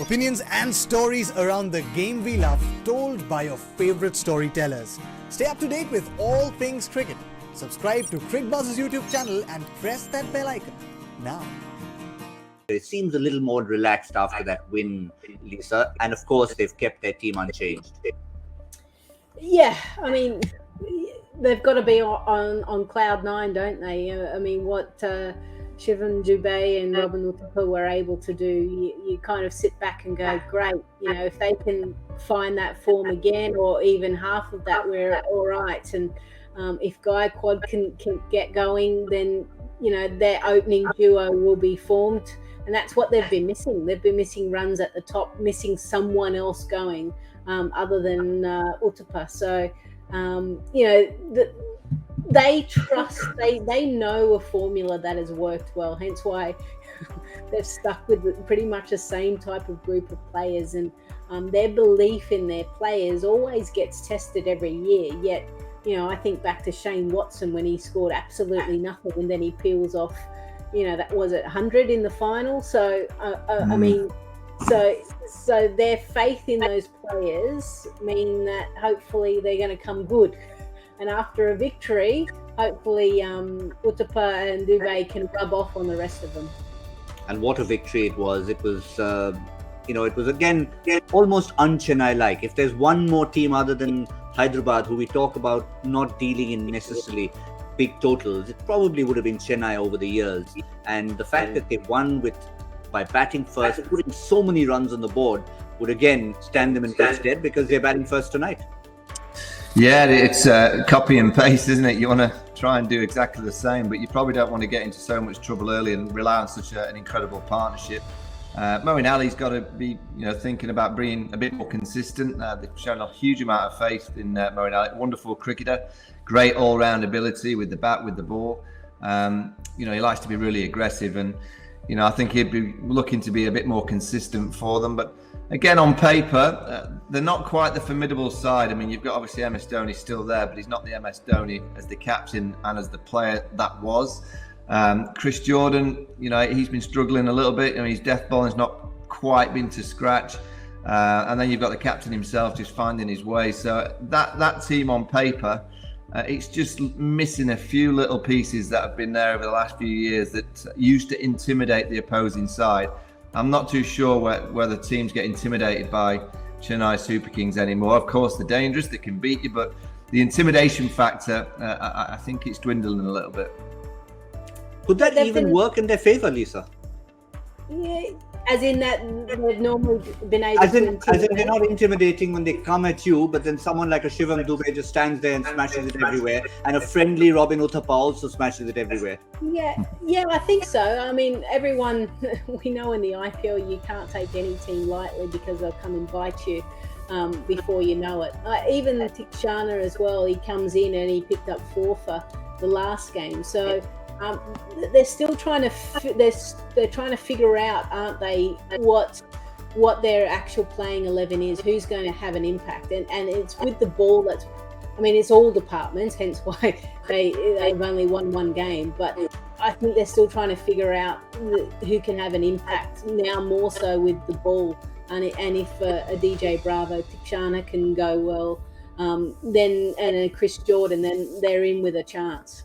Opinions and stories around the game we love, told by your favorite storytellers. Stay up to date with all things cricket. Subscribe to Cricbuzz's YouTube channel and press that bell icon now. It seems a little more relaxed after that win, Lisa. And of course, they've kept their team unchanged. Yeah, I mean, they've got to be on cloud nine, don't they? I mean, what Shivam Dubey and Robin Uthappa were able to do, you kind of sit back and go, great. You know, if they can find that form again, or even half of that, we're all right. And if Gaikwad can get going, then, you know, their opening duo will be formed. And that's what they've been missing. They've been missing runs at the top, missing someone else going other than Uthappa. So, you know, they trust, they know a formula that has worked well, hence why they've stuck with pretty much the same type of group of players. And their belief in their players always gets tested every year. Yet, you know, I think back to Shane Watson when he scored absolutely nothing and then he peels off, you know, that was it 100 in the final. So I mean, so their faith in those players mean that hopefully they're going to come good. And after a victory, hopefully Uthappa and Dubey can rub off on the rest of them. And what a victory it was. It was, you know, it was again almost un-Chennai-like. If there's one more team other than Hyderabad who we talk about not dealing in necessarily big totals, it probably would have been Chennai over the years. And the fact that they won by batting first, putting so many runs on the board, would again stand them in good stead because they're batting first tonight. Yeah, it's copy and paste, isn't it? You want to try and do exactly the same, but you probably don't want to get into so much trouble early and rely on such an incredible partnership. Moeen Ali's got to be, you know, thinking about being a bit more consistent. They've shown a huge amount of faith in Moeen Ali. Wonderful cricketer, great all-round ability with the bat, with the ball. You know, he likes to be really aggressive, and you know, I think he'd be looking to be a bit more consistent for them. But again, on paper, they're not quite the formidable side. I mean, you've got obviously MS Dhoni still there, but he's not the MS Dhoni as the captain and as the player that was. Chris Jordan, you know, he's been struggling a little bit. I mean, his death bowling's not quite been to scratch. And then you've got the captain himself just finding his way. So that team on paper, it's just missing a few little pieces that have been there over the last few years that used to intimidate the opposing side. I'm not too sure whether teams get intimidated by Chennai Super Kings anymore. Of course, they're dangerous, they can beat you, but the intimidation factor, I think it's dwindling a little bit. Could that even work in their favour, Lisa? Yeah, as in that they've normally been able as in intimidate. they're not intimidating when they come at you, but then someone like a Shivam Dubey just stands there and smashes it everywhere, and a friendly Robin Uthappa also smashes it everywhere. Yeah, I think so. I mean, everyone, we know in the IPL you can't take any team lightly because they'll come and bite you before you know it. Even Tikshana as well, he comes in and he picked up 4 for the last game. So they're still trying to they're trying to figure out, aren't they, what their actual playing 11 is, who's going to have an impact, and it's with the ball. That's, I mean, it's all departments, hence why they've only won one game. But I think they're still trying to figure out who can have an impact now, more so with the ball. And if a DJ Bravo, Tikshana can go well, then and Chris Jordan, then they're in with a chance.